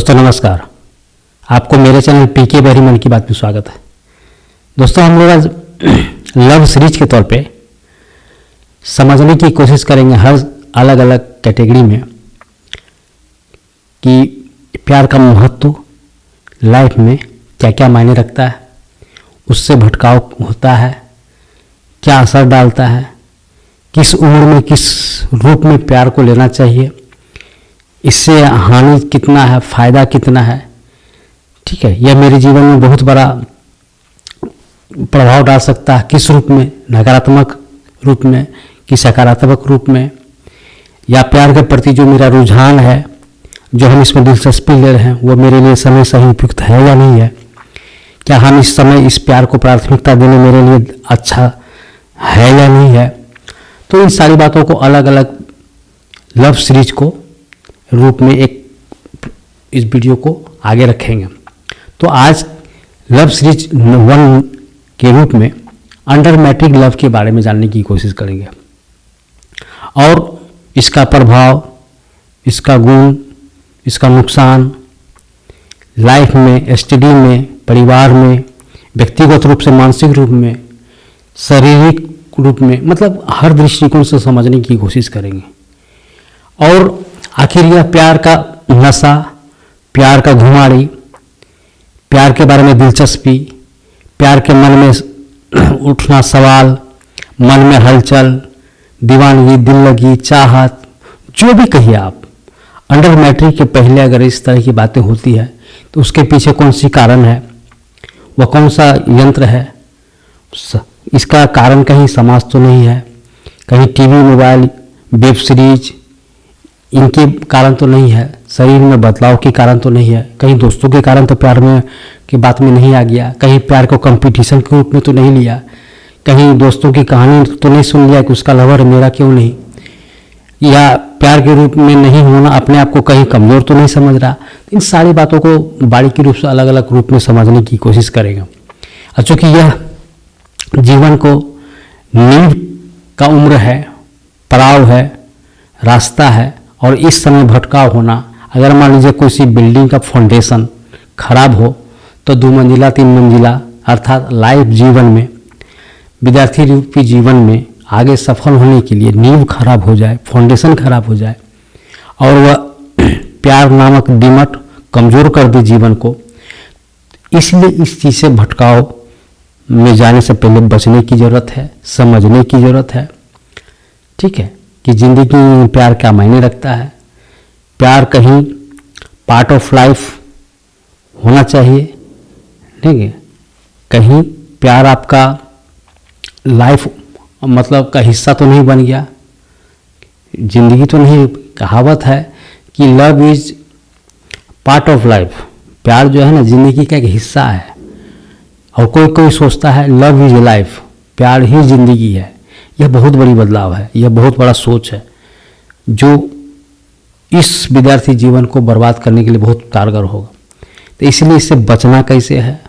दोस्तों नमस्कार। आपको मेरे चैनल पीके बहरी मन की बात में स्वागत है। दोस्तों हम लोग आज लव सीरीज के तौर पे समझने की कोशिश करेंगे हर अलग अलग कैटेगरी में कि प्यार का महत्व लाइफ में क्या क्या मायने रखता है, उससे भटकाव होता है, क्या असर डालता है, किस उम्र में किस रूप में प्यार को लेना चाहिए, इससे हानि कितना है, फायदा कितना है। ठीक है, यह मेरे जीवन में बहुत बड़ा प्रभाव डाल सकता है। किस रूप में, नकारात्मक रूप में कि सकारात्मक रूप में, या प्यार के प्रति जो मेरा रुझान है, जो हम इसमें दिलचस्पी ले रहे हैं, वो मेरे लिए समय सही उपयुक्त है या नहीं है। क्या हम इस समय इस प्यार को प्राथमिकता देने मेरे लिए अच्छा है या नहीं है। तो इन सारी बातों को अलग अलग लव सीरीज को रूप में एक इस वीडियो को आगे रखेंगे। तो आज लव सीरीज 1 के रूप में अंडर मैट्रिक लव के बारे में जानने की कोशिश करेंगे और इसका प्रभाव, इसका गुण, इसका नुकसान लाइफ में, स्टडी में, परिवार में, व्यक्तिगत रूप से, मानसिक रूप में, शारीरिक रूप में, मतलब हर दृष्टिकोण से समझने की कोशिश करेंगे। और आखिर यह प्यार का नशा, प्यार का खुमारी, प्यार के बारे में दिलचस्पी, प्यार के मन में उठना सवाल, मन में हलचल, दीवानगी, दिल लगी, चाहत, जो भी कहिए आप, अंडर मैट्रिक के पहले अगर इस तरह की बातें होती है तो उसके पीछे कौन सी कारण है, वह कौन सा यंत्र है। इसका कारण कहीं समाज तो नहीं है, कहीं टीवी, मोबाइल, वेब सीरीज इनके कारण तो नहीं है, शरीर में बदलाव के कारण तो नहीं है, कहीं दोस्तों के कारण तो प्यार में की बात में नहीं आ गया, कहीं प्यार को कंपटीशन के रूप में तो नहीं लिया, कहीं दोस्तों की कहानी तो नहीं सुन लिया कि उसका लवर है मेरा क्यों नहीं, या प्यार के रूप में नहीं होना अपने आप को कहीं कमज़ोर तो नहीं समझ रहा। इन सारी बातों को बारीकी रूप से अलग अलग रूप में समझने की कोशिश करेंगे। और चूँकि यह जीवन को नींव का उम्र है, पड़ाव है, रास्ता है, और इस समय भटकाव होना, अगर मान लीजिए कोई सी बिल्डिंग का फाउंडेशन खराब हो तो 2 मंजिला 3 मंजिला अर्थात लाइफ जीवन में, विद्यार्थी रूपी जीवन में आगे सफल होने के लिए नींव खराब हो जाए, फाउंडेशन खराब हो जाए और वह प्यार नामक डिमट कमज़ोर कर दे जीवन को, इसलिए इस चीज़ से भटकाव में जाने से पहले बचने की ज़रूरत है, समझने की ज़रूरत है। ठीक है, कि ज़िंदगी में प्यार क्या मायने रखता है, प्यार कहीं पार्ट ऑफ लाइफ होना चाहिए, ठीक है, कहीं प्यार आपका लाइफ मतलब का हिस्सा तो नहीं बन गया, ज़िंदगी तो नहीं। कहावत है कि love is part of life, प्यार जो है ना ज़िंदगी का एक हिस्सा है। और कोई कोई सोचता है लव इज़ लाइफ, प्यार ही ज़िंदगी है। यह बहुत बड़ी बदलाव है, यह बहुत बड़ा सोच है जो इस विद्यार्थी जीवन को बर्बाद करने के लिए बहुत कारगर होगा। तो इसलिए इससे बचना कैसे है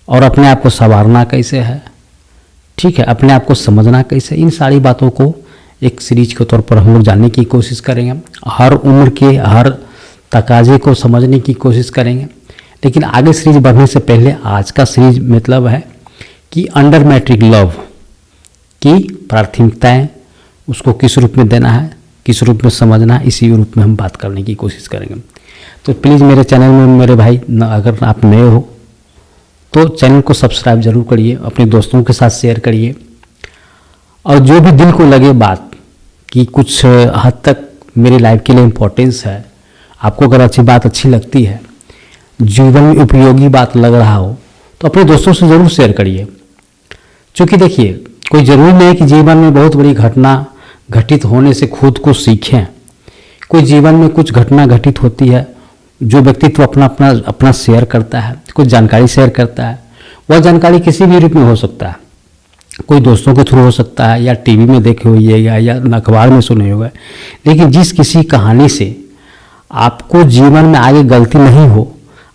और अपने आप को संवारना कैसे है, ठीक है, अपने आप को समझना कैसे, इन सारी बातों को एक सीरीज के तौर पर हम लोग जानने की कोशिश करेंगे। हर उम्र के हर तकाजे को समझने की कोशिश करेंगे। लेकिन आगे सीरीज बढ़ने से पहले आज का सीरीज मतलब है कि अंडर मैट्रिक लव की प्राथमिकताएं, उसको किस रूप में देना है, किस रूप में समझना है, इसी रूप में हम बात करने की कोशिश करेंगे। तो प्लीज़ मेरे चैनल में मेरे भाई अगर आप नए हो तो चैनल को सब्सक्राइब जरूर करिए, अपने दोस्तों के साथ शेयर करिए, और जो भी दिल को लगे बात कि कुछ हद तक मेरी लाइफ के लिए इम्पोर्टेंस है, आपको अगर अच्छी बात अच्छी लगती है, जीवन में उपयोगी बात लग रहा हो, तो अपने दोस्तों से ज़रूर शेयर करिए। क्योंकि देखिए, कोई ज़रूरी नहीं कि जीवन में बहुत बड़ी घटना घटित होने से खुद को सीखें। कोई जीवन में कुछ घटना घटित होती है, जो व्यक्तित्व अपना शेयर करता है, कुछ जानकारी शेयर करता है, वह जानकारी किसी भी रूप में हो सकता है, कोई दोस्तों के थ्रू हो सकता है, या टीवी में देखे होइएगा या अखबार में सुने होगा। लेकिन जिस किसी कहानी से आपको जीवन में आगे गलती नहीं हो,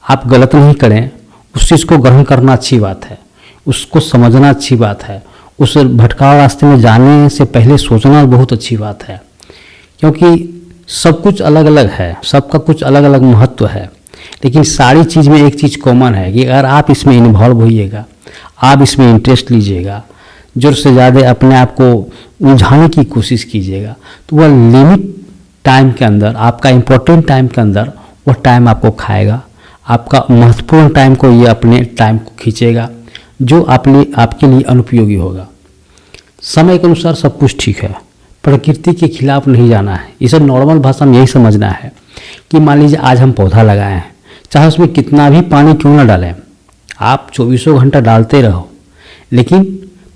आप गलत नहीं करें, उस चीज़ को ग्रहण करना अच्छी बात है, उसको समझना अच्छी बात है, उस भटकाव रास्ते में जाने से पहले सोचना बहुत अच्छी बात है। क्योंकि सब कुछ अलग अलग है, सबका कुछ अलग अलग महत्व है। लेकिन सारी चीज़ में एक चीज़ कॉमन है कि अगर आप इसमें इन्वॉल्व होइएगा, आप इसमें इंटरेस्ट लीजिएगा, ज़रूरत से ज़्यादा अपने आप को उलझाने की कोशिश कीजिएगा, तो वह लिमिट टाइम के अंदर, आपका इम्पोर्टेंट टाइम के अंदर वह टाइम आपको खाएगा। आपका महत्वपूर्ण टाइम को ये अपने टाइम को खींचेगा, जो आपके लिए अनुपयोगी होगा। समय के अनुसार सब कुछ ठीक है, प्रकृति के खिलाफ नहीं जाना है। इसे नॉर्मल भाषा में यही समझना है कि मान लीजिए आज हम पौधा लगाए हैं, चाहे उसमें कितना भी पानी क्यों ना डालें, आप 24 घंटा डालते रहो, लेकिन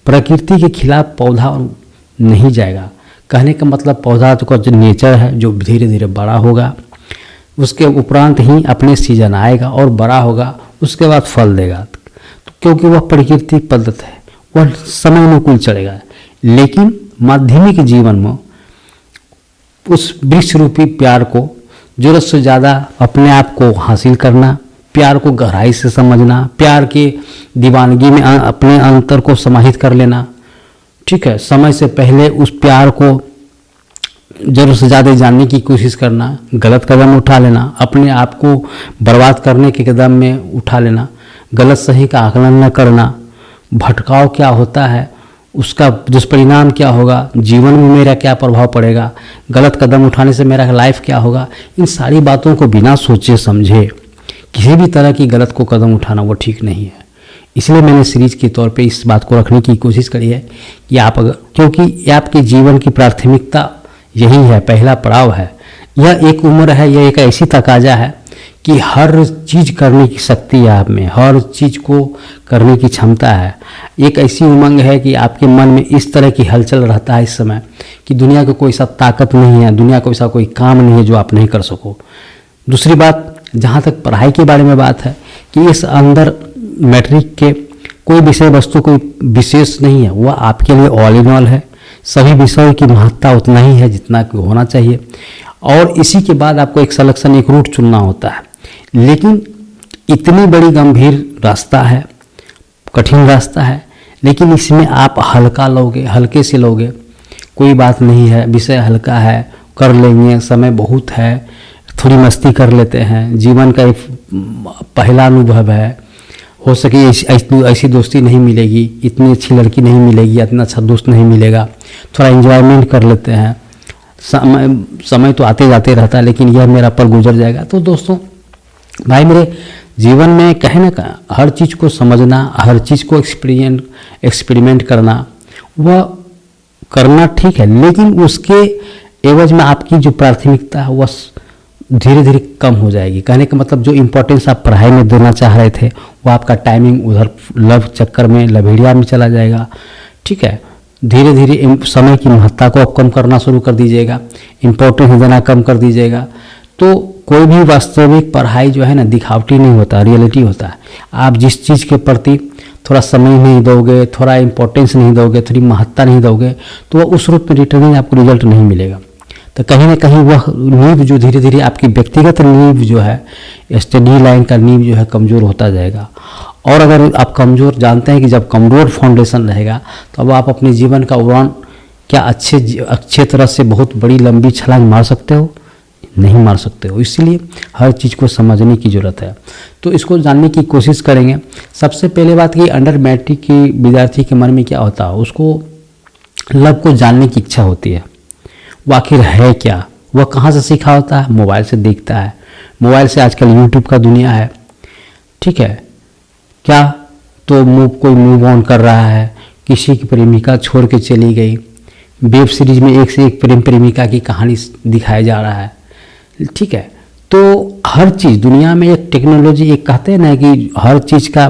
प्रकृति के खिलाफ पौधा नहीं जाएगा। कहने का मतलब पौधा तो जो नेचर है, जो धीरे धीरे बड़ा होगा, उसके उपरांत ही अपने सीजन आएगा और बड़ा होगा, उसके बाद फल देगा, तो क्योंकि वह प्रकृति पद्धत है, वह समय अनुकूल चलेगा। लेकिन माध्यमिक जीवन में उस वृक्ष रूपी प्यार को जरूरत से ज़्यादा अपने आप को हासिल करना, प्यार को गहराई से समझना, प्यार के दीवानगी में अपने अंतर को समाहित कर लेना, ठीक है। समय से पहले उस प्यार को जरूरत से ज़्यादा जानने की कोशिश करना, गलत कदम उठा लेना, अपने आप को बर्बाद करने के कदम में उठा लेना, गलत सही का आकलन न करना, भटकाव क्या होता है, उसका दुष्परिणाम क्या होगा, जीवन में मेरा क्या प्रभाव पड़ेगा, गलत कदम उठाने से मेरा लाइफ क्या होगा, इन सारी बातों को बिना सोचे समझे किसी भी तरह की गलत को कदम उठाना वो ठीक नहीं है। इसलिए मैंने सीरीज के तौर पे इस बात को रखने की कोशिश करी है कि आप अगर, क्योंकि आपके जीवन की प्राथमिकता यही है, पहला पड़ाव है, यह एक उम्र है, यह एक ऐसी तकाजा है कि हर चीज़ करने की शक्ति है आप में, हर चीज़ को करने की क्षमता है। एक ऐसी उमंग है कि आपके मन में इस तरह की हलचल रहता है इस समय कि दुनिया का कोई सा ताकत नहीं है, दुनिया का ऐसा कोई काम नहीं है जो आप नहीं कर सको। दूसरी बात, जहाँ तक पढ़ाई के बारे में बात है कि इस अंदर मैट्रिक के कोई विषय वस्तु कोई विशेष नहीं है, वह आपके लिए ऑल इन ऑल है। सभी विषयों की महत्ता उतना ही है जितना कि होना चाहिए, और इसी के बाद आपको एक सिलेक्शन, एक रूट चुनना होता है। लेकिन इतनी बड़ी गंभीर रास्ता है, कठिन रास्ता है, लेकिन इसमें आप हल्का लोगे, हल्के से लोगे, कोई बात नहीं है, विषय हल्का है, कर लेंगे, समय बहुत है, थोड़ी मस्ती कर लेते हैं, जीवन का एक पहला अनुभव है, हो सके ऐसी दोस्ती नहीं मिलेगी, इतनी अच्छी लड़की नहीं मिलेगी, इतना अच्छा दोस्त नहीं मिलेगा, थोड़ा एंजॉयमेंट कर लेते हैं, समय तो आते जाते रहता है, लेकिन यह मेरा पल गुजर जाएगा। तो दोस्तों भाई, मेरे जीवन में कहीं ना कहीं हर चीज़ को समझना, हर चीज़ को एक्सपेरिमेंट करना, वह करना ठीक है, लेकिन उसके एवज में आपकी जो प्राथमिकता है वह धीरे धीरे कम हो जाएगी। कहने का मतलब जो इम्पोर्टेंस आप पढ़ाई में देना चाह रहे थे, वो आपका टाइमिंग उधर लव चक्कर में, लभेड़िया में चला जाएगा, ठीक है। धीरे धीरे समय की महत्ता को आप कम करना शुरू कर दीजिएगा, इम्पोर्टेंस देना कम कर दीजिएगा। तो कोई भी वास्तविक पढ़ाई जो है ना, दिखावटी नहीं होता, रियलिटी होता है। आप जिस चीज़ के प्रति थोड़ा समय नहीं दोगे, थोड़ा इम्पोर्टेंस नहीं दोगे, थोड़ी महत्ता नहीं दोगे, तो वह उस रूप में रिटर्निंग आपको रिजल्ट नहीं मिलेगा। तो कहीं ना कहीं वह नींव जो धीरे धीरे आपकी व्यक्तिगत नींव जो है, स्टडी लाइन का नींव जो है कमज़ोर होता जाएगा। और अगर आप कमज़ोर, जानते हैं कि जब कमज़ोर फाउंडेशन रहेगा तो अब आप अपने जीवन का उड़ान क्या अच्छे तरह से बहुत बड़ी लंबी छलांग मार सकते हो? नहीं मार सकते हो। इसलिए हर चीज़ को समझने की ज़रूरत है। तो इसको जानने की कोशिश करेंगे। सबसे पहले बात कि अंडर मैट्रिक की विद्यार्थी के मन में क्या होता है, उसको लव को जानने की इच्छा होती है। वो आखिर है क्या, वह कहाँ से सीखा होता है? मोबाइल से देखता है। मोबाइल से आजकल यूट्यूब का दुनिया है, ठीक है क्या? तो कोई मूव ऑन कर रहा है, किसी की प्रेमिका छोड़ के चली गई, वेब सीरीज में एक से एक प्रेम प्रेमिका की कहानी दिखाया जा रहा है, ठीक है। तो हर चीज़ दुनिया में एक टेक्नोलॉजी, एक कहते हैं ना कि हर चीज़ का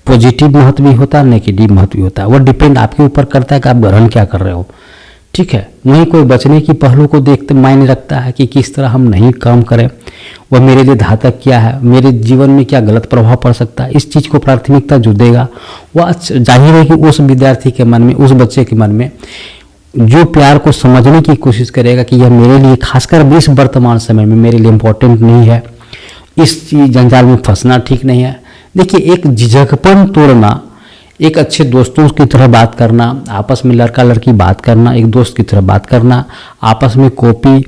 पॉजिटिव महत्व भी होता है, नेगेटिव महत्व भी होता है। वो डिपेंड आपके ऊपर करता है कि आप ग्रहण क्या कर रहे हो, ठीक है। वहीं कोई बचने की पहलू को देखते मायने रखता है कि किस तरह हम नहीं काम करें, वह मेरे लिए घातक क्या है, मेरे जीवन में क्या गलत प्रभाव पड़ सकता है। इस चीज़ को प्राथमिकता जो देगा वह जाहिर है कि उस विद्यार्थी के मन में, उस बच्चे के मन में जो प्यार को समझने की कोशिश करेगा कि यह मेरे लिए, खासकर इस वर्तमान समय में मेरे लिए इम्पोर्टेंट नहीं है, इस जंजाल में फंसना ठीक नहीं है। देखिए, एक झिझकपन तोड़ना, एक अच्छे दोस्तों की तरह बात करना, आपस में लड़का लड़की बात करना, एक दोस्त की तरह बात करना, आपस में कॉपी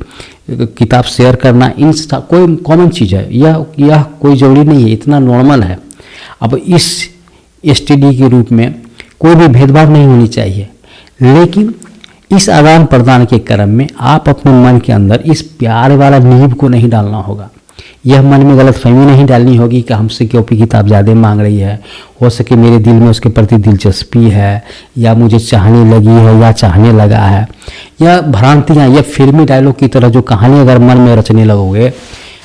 किताब शेयर करना, इन कोई कॉमन चीज़ है, यह कोई ज़रूरी नहीं है, इतना नॉर्मल है। अब इस एसटीडी के रूप में कोई भी भेदभाव नहीं होनी चाहिए, लेकिन इस आदान प्रदान के क्रम में आप अपने मन के अंदर इस प्यार वाला नींव को नहीं डालना होगा। यह मन में गलतफहमी नहीं डालनी होगी कि हमसे कॉपी किताब ज़्यादा मांग रही है, हो सके मेरे दिल में उसके प्रति दिलचस्पी है, या मुझे चाहने लगी है या चाहने लगा है, या भ्रांतियाँ या फिल्मी डायलॉग की तरह जो कहानी अगर मन में रचने लगोगे,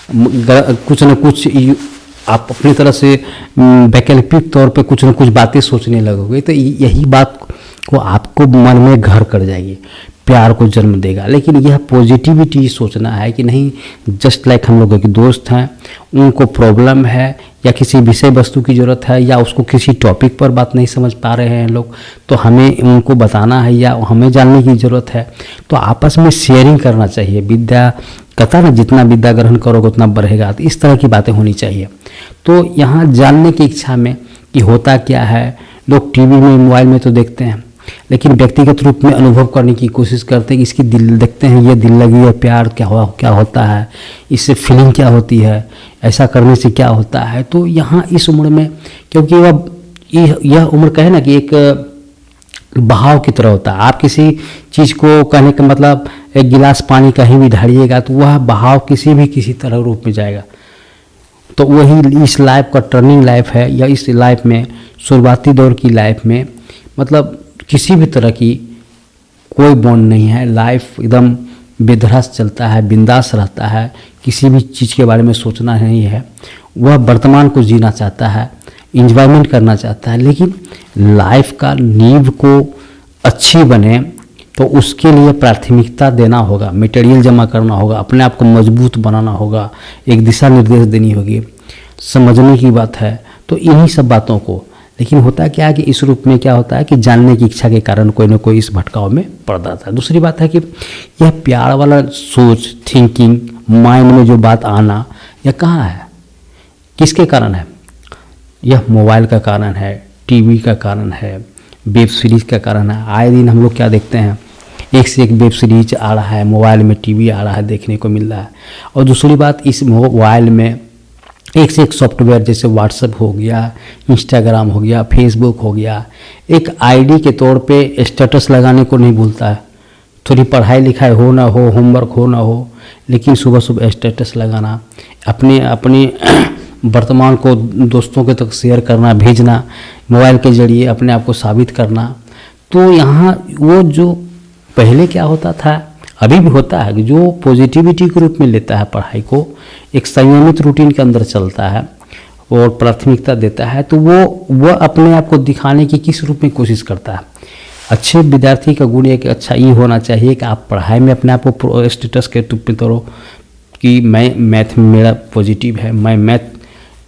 कुछ न कुछ आप अपनी तरह से वैकल्पिक तौर पे कुछ न कुछ बातें सोचने लगोगे, तो यही बात को आपको मन में घर कर जाएगी, प्यार को जन्म देगा। लेकिन यह पॉजिटिविटी सोचना है कि नहीं, जस्ट लाइक हम लोगों के दोस्त हैं, उनको प्रॉब्लम है या किसी विषय वस्तु की ज़रूरत है, या उसको किसी टॉपिक पर बात नहीं समझ पा रहे हैं लोग, तो हमें उनको बताना है या हमें जानने की ज़रूरत है, तो आपस में शेयरिंग करना चाहिए। विद्या कहता ना, जितना विद्या ग्रहण करोगे उतना बढ़ेगा, तो इस तरह की बातें होनी चाहिए। तो यहाँ जानने की इच्छा में कि होता क्या है, लोग टीवी में मोबाइल में तो देखते हैं, लेकिन व्यक्तिगत रूप में अनुभव करने की कोशिश करते हैं कि इसकी दिल देखते हैं, ये दिल लगी है, प्यार क्या होता है, इससे फीलिंग क्या होती है, ऐसा करने से क्या होता है। तो यहाँ इस उम्र में, क्योंकि यह उम्र कहे ना कि एक बहाव की तरह होता है, आप किसी चीज़ को कहने का मतलब एक गिलास पानी कहीं भी ढालिएगा तो वह बहाव किसी तरह रूप में जाएगा। तो वही इस लाइफ का टर्निंग लाइफ है, या इस लाइफ में शुरुआती दौर की लाइफ में मतलब किसी भी तरह की कोई बॉन्ड नहीं है, लाइफ एकदम बेधड़क चलता है, बिंदास रहता है, किसी भी चीज़ के बारे में सोचना नहीं है, वह वर्तमान को जीना चाहता है, इंजॉयमेंट करना चाहता है। लेकिन लाइफ का नींव को अच्छी बने तो उसके लिए प्राथमिकता देना होगा, मटेरियल जमा करना होगा, अपने आप को मजबूत बनाना होगा, एक दिशा निर्देश देनी होगी, समझने की बात है। तो इन्हीं सब बातों को, लेकिन होता क्या है कि इस रूप में क्या होता है कि जानने की इच्छा के कारण कोई ना कोई इस भटकाव में पड़ जाता है। दूसरी बात है कि यह प्यार वाला सोच, थिंकिंग, माइंड में जो बात आना, यह कहाँ है, किसके कारण है? यह मोबाइल का कारण है, टीवी का कारण है, वेब सीरीज़ का कारण है। आए दिन हम लोग क्या देखते हैं, एक से एक वेब सीरीज आ रहा है, मोबाइल में टीवी आ रहा है, देखने को मिल रहा है। और दूसरी बात, इस मोबाइल में एक से एक सॉफ्टवेयर जैसे व्हाट्सएप हो गया, इंस्टाग्राम हो गया, फेसबुक हो गया, एक आईडी के तौर पे स्टेटस लगाने को नहीं भूलता है। थोड़ी पढ़ाई लिखाई हो ना हो, होमवर्क हो ना हो, लेकिन सुबह सुबह स्टेटस लगाना, अपने वर्तमान को दोस्तों के तक शेयर करना, भेजना, मोबाइल के जरिए अपने आप को साबित करना। तो यहाँ वो जो पहले क्या होता था, अभी भी होता है कि जो पॉजिटिविटी के रूप में लेता है पढ़ाई को, एक संयमित रूटीन के अंदर चलता है और प्राथमिकता देता है, तो वो अपने आप को दिखाने की किस रूप में कोशिश करता है। अच्छे विद्यार्थी का गुण एक अच्छा ये होना चाहिए कि आप पढ़ाई में अपने आप को स्टेटस के रूप में तोड़ो कि मैं मैथ में मेरा पॉजिटिव है, मैं मैथ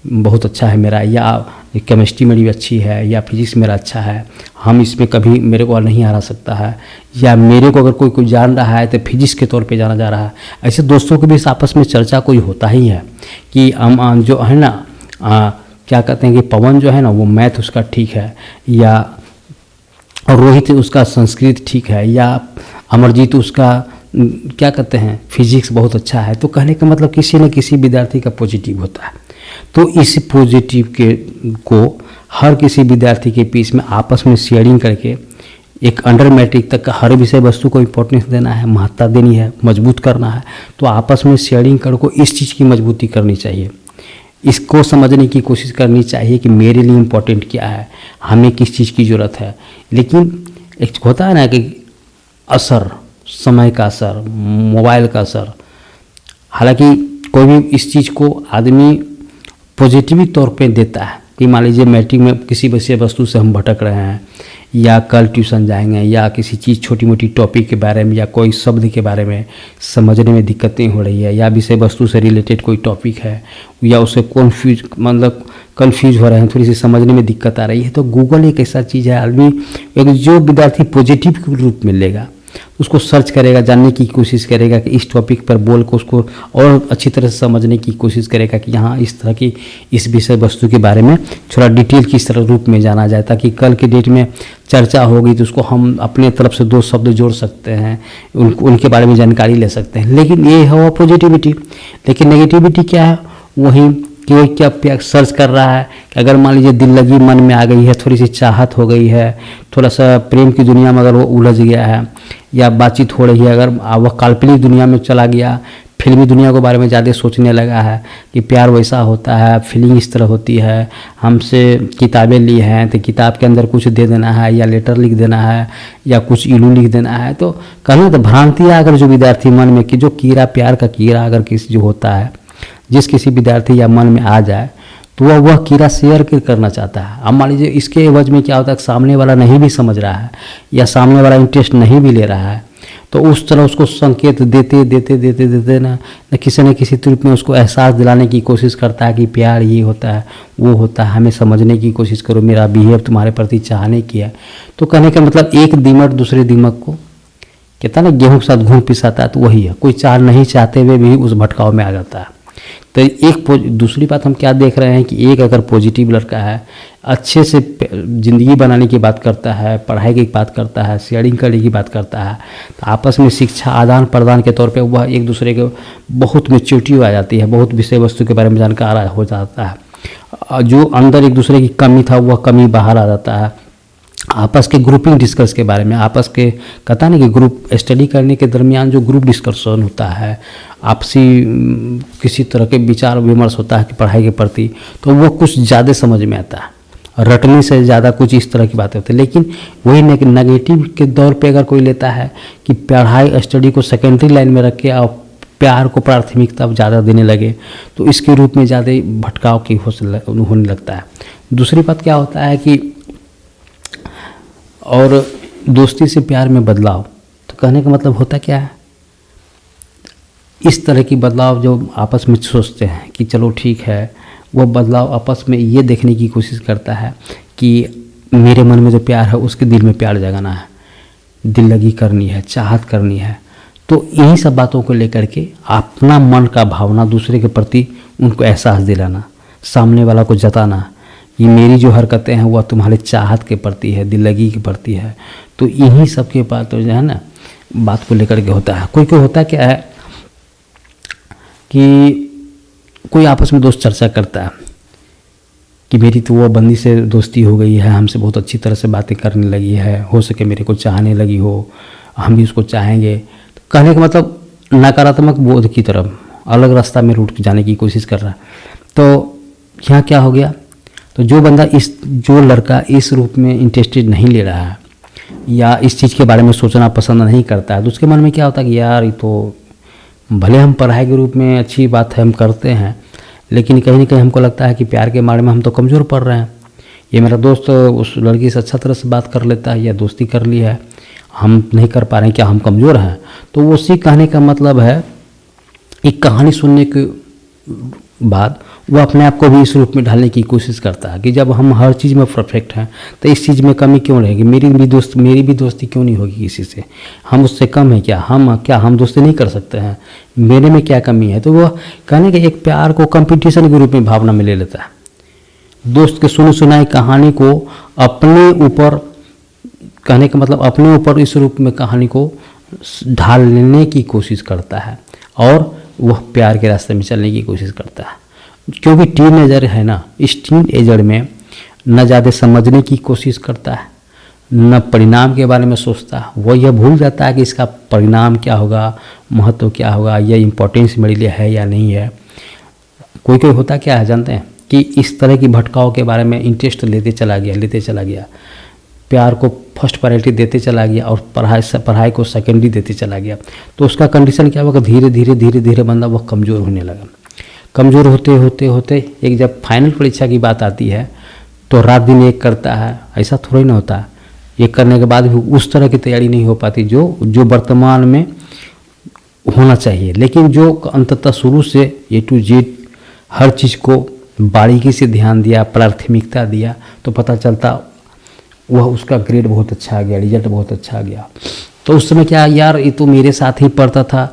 बहुत अच्छा है मेरा, या केमिस्ट्री मेरी अच्छी है, या फिजिक्स मेरा अच्छा है, हम इसमें कभी मेरे को नहीं हरा सकता है, या मेरे को अगर कोई जान रहा है तो फिजिक्स के तौर पे जाना जा रहा है। ऐसे दोस्तों के बीच आपस में चर्चा कोई होता ही है कि हम जो है ना क्या कहते हैं कि पवन जो है ना वो मैथ उसका ठीक है, या रोहित उसका संस्कृत ठीक है, या अमरजीत उसका क्या कहते हैं फिजिक्स बहुत अच्छा है। तो कहने का मतलब किसी न किसी विद्यार्थी का पॉजिटिव होता है। तो इस पॉजिटिव को हर किसी विद्यार्थी के बीच में आपस में शेयरिंग करके एक अंडर मैट्रिक तक का हर विषय वस्तु को इम्पोर्टेंस देना है, महत्ता देनी है, मजबूत करना है। तो आपस में शेयरिंग करके इस चीज़ की मजबूती करनी चाहिए, इसको समझने की कोशिश करनी चाहिए कि मेरे लिए इम्पोर्टेंट क्या है, हमें किस चीज़ की ज़रूरत है। लेकिन एक होता है ना कि असर, समय का असर, मोबाइल का असर, हालांकि कोई भी इस चीज़ को आदमी पॉजिटिव तौर पे देता है कि मान लीजिए मैट्रिक में किसी विषय वस्तु से हम भटक रहे हैं, या कल ट्यूशन जाएंगे, या किसी चीज़ छोटी मोटी टॉपिक के बारे में या कोई शब्द के बारे में समझने में दिक्कतें हो रही है, या विषय वस्तु से रिलेटेड कोई टॉपिक है, या उसे कन्फ्यूज हो रहे हैं, थोड़ी सी समझने में दिक्कत आ रही है, तो गूगल एक ऐसा चीज़ है, आदमी एक जो विद्यार्थी पॉजिटिव के रूप में लेगा उसको सर्च करेगा, जानने की कोशिश करेगा कि इस टॉपिक पर बोल को उसको और अच्छी तरह से समझने की कोशिश करेगा कि यहाँ इस तरह की इस विषय वस्तु के बारे में थोड़ा डिटेल किस तरह रूप में जाना जाए, ताकि कल के डेट में चर्चा होगी तो उसको हम अपने तरफ से 2 शब्द जोड़ सकते हैं, उनके बारे में जानकारी ले सकते हैं। लेकिन ये है पॉजिटिविटी। लेकिन नेगेटिविटी क्या है? वही कि वो क्या सर्च कर रहा है कि अगर मान लीजिए दिल लगी मन में आ गई है, थोड़ी सी चाहत हो गई है, थोड़ा सा प्रेम की दुनिया में अगर वो उलझ गया है या बातचीत हो रही है, अगर वह काल्पनिक दुनिया में चला गया, फिल्मी दुनिया के बारे में ज़्यादा सोचने लगा है कि प्यार वैसा होता है, फीलिंग इस तरह होती है, हमसे किताबें ली हैं तो किताब के अंदर कुछ दे देना है या लेटर लिख देना है या कुछ इलू लिख देना है, तो कहना तो भ्रांतियाँ अगर जो विद्यार्थी मन में कि जो कीड़ा, प्यार का कीड़ा अगर किसी जो होता है, जिस किसी विद्यार्थी या मन में आ जाए तो वह कीड़ा शेयर करना चाहता है। अब मान लीजिए इसके एवज में क्या होता है, सामने वाला नहीं भी समझ रहा है या सामने वाला इंटरेस्ट नहीं भी ले रहा है, तो उस तरह उसको संकेत देते ना न किसी रूप में उसको एहसास दिलाने की कोशिश करता है कि प्यार ये होता है, वो होता है, हमें समझने की कोशिश करो, मेरा बिहेव तुम्हारे प्रति चाहने की है। तो कहने का मतलब एक दीमक दूसरे दीमक को कहता ना गेहूं के साथ घून पिसाता है, तो वही है, कोई चार नहीं चाहते हुए भी उस भटकाव में आ जाता है। तो दूसरी बात हम क्या देख रहे हैं कि एक अगर पॉजिटिव लड़का है, अच्छे से ज़िंदगी बनाने की बात करता है, पढ़ाई की बात करता है, शेयरिंग करने की बात करता है, तो आपस में शिक्षा आदान प्रदान के तौर पे वह एक दूसरे के बहुत मैच्योरिटी आ जाती है, बहुत विषय वस्तु के बारे में जानकार हो जाता है, जो अंदर एक दूसरे की कमी था वह कमी बाहर आ जाता है। आपस के ग्रुपिंग डिस्कस के बारे में, आपस के कहता नहीं कि ग्रुप स्टडी करने के दरमियान जो ग्रुप डिस्कशन होता है, आपसी किसी तरह के विचार विमर्श होता है कि पढ़ाई के प्रति, तो वो कुछ ज़्यादा समझ में आता है, रटने से ज़्यादा कुछ इस तरह की बातें होती है। लेकिन वही नेगेटिव के दौर पे अगर कोई लेता है कि पढ़ाई स्टडी को सेकेंडरी लाइन में रख के और प्यार को प्राथमिकता ज़्यादा देने लगे, तो इसके रूप में ज़्यादा भटकाव की होने लगता है। दूसरी बात क्या होता है कि और दोस्ती से प्यार में बदलाव, तो कहने का मतलब होता क्या है, इस तरह की बदलाव जो आपस में सोचते हैं कि चलो ठीक है, वो बदलाव आपस में ये देखने की कोशिश करता है कि मेरे मन में जो प्यार है उसके दिल में प्यार जगाना है, दिल लगी करनी है, चाहत करनी है। तो इन्हीं सब बातों को लेकर के अपना मन का भावना दूसरे के प्रति उनको एहसास दिलाना, सामने वाला को जताना, ये मेरी जो हरकतें हैं वह तुम्हारे चाहत के प्रति है, दिल लगी के प्रति है। तो इन्हीं सब के बात जो है ना, बात को लेकर के होता है। कोई होता क्या है कि कोई आपस में दोस्त चर्चा करता है कि मेरी तो वो बंदी से दोस्ती हो गई है, हमसे बहुत अच्छी तरह से बातें करने लगी है, हो सके मेरे को चाहने लगी हो, हम भी उसको चाहेंगे। तो कहने का मतलब नकारात्मक बोध की तरफ अलग रास्ता में रूट जाने की कोशिश कर रहा है। तो यहाँ क्या हो गया, तो जो लड़का इस रूप में इंटरेस्टेड नहीं ले रहा है या इस चीज़ के बारे में सोचना पसंद नहीं करता है, तो उसके मन में क्या होता है कि यार ये तो भले हम पढ़ाई के रूप में अच्छी बात है हम करते हैं, लेकिन कहीं ना कहीं हमको लगता है कि प्यार के बारे में हम तो कमज़ोर पड़ रहे हैं। ये मेरा दोस्त उस लड़की से अच्छा तरह से बात कर लेता है या दोस्ती कर ली है, हम नहीं कर पा रहे हैं, क्या हम कमज़ोर हैं। तो उसी कहने का मतलब है एक कहानी सुनने के बाद वो अपने आप को भी इस रूप में ढालने की कोशिश करता है कि जब हम हर चीज़ में परफेक्ट हैं तो इस चीज़ में कमी क्यों रहेगी, मेरी भी दोस्ती क्यों नहीं होगी किसी से, हम उससे कम है क्या, हम दोस्ती नहीं कर सकते हैं, मेरे में क्या कमी है। तो वो कहने के एक प्यार को कंपटीशन के रूप में भावना में ले लेता है, दोस्त के सुनाई कहानी को अपने ऊपर, कहने का मतलब अपने ऊपर इस रूप में कहानी को ढाल लेने की कोशिश करता है और वह प्यार के रास्ते में चलने की कोशिश करता है। क्योंकि टीनेजर है ना, इस टीनेजर में न ज़्यादा समझने की कोशिश करता है, न परिणाम के बारे में सोचता है, वो यह भूल जाता है कि इसका परिणाम क्या होगा, महत्व क्या होगा, यह इम्पोर्टेंस मेरे लिए है या नहीं है। कोई होता क्या है जानते हैं कि इस तरह की भटकाव के बारे में इंटरेस्ट लेते चला गया, प्यार को फर्स्ट प्रायोरिटी देते चला गया और पढ़ाई को सेकेंडरी देते चला गया। तो उसका कंडीशन क्या होगा, धीरे धीरे बंदा वह कमज़ोर होने लगा। कमज़ोर होते एक जब फाइनल परीक्षा की बात आती है तो रात दिन एक करता है, ऐसा थोड़ा ही ना होता। एक करने के बाद भी उस तरह की तैयारी नहीं हो पाती जो वर्तमान में होना चाहिए। लेकिन जो अंततः शुरू से A to Z हर चीज़ को बारीकी से ध्यान दिया, प्राथमिकता दिया, तो पता चलता वह उसका ग्रेड बहुत अच्छा आ गया, रिजल्ट बहुत अच्छा आ गया। तो उस समय क्या यार, ये तो मेरे साथ ही पढ़ता था,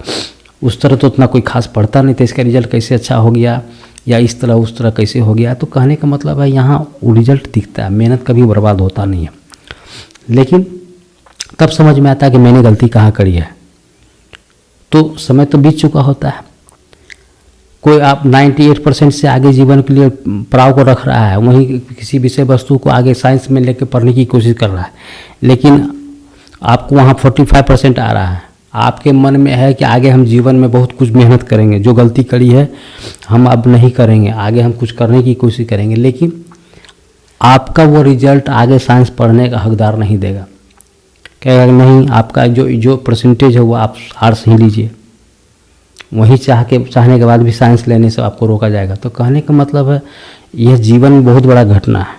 उस तरह तो उतना कोई खास पढ़ता नहीं था, इसका रिजल्ट कैसे अच्छा हो गया, या इस तरह उस तरह कैसे हो गया। तो कहने का मतलब है यहाँ वो रिजल्ट दिखता है, मेहनत कभी बर्बाद होता नहीं है। लेकिन तब समझ में आता है कि मैंने गलती कहाँ करी है। तो समय तो बीत चुका होता है। कोई आप 98% से आगे जीवन के लिए पड़ाव को रख रहा है, वहीं किसी विषय वस्तु को आगे साइंस में लेकर पढ़ने की कोशिश कर रहा है, लेकिन आपको वहाँ 45% आ रहा है। आपके मन में है कि आगे हम जीवन में बहुत कुछ मेहनत करेंगे, जो गलती करी है हम अब नहीं करेंगे, आगे हम कुछ करने की कोशिश करेंगे, लेकिन आपका वो रिजल्ट आगे साइंस पढ़ने का हकदार नहीं देगा। कहेगा नहीं, आपका जो परसेंटेज है वो आप आर्ट्स ही लीजिए, वही चाहने के बाद भी साइंस लेने से आपको रोका जाएगा। तो कहने का मतलब है यह जीवन में बहुत बड़ा घटना है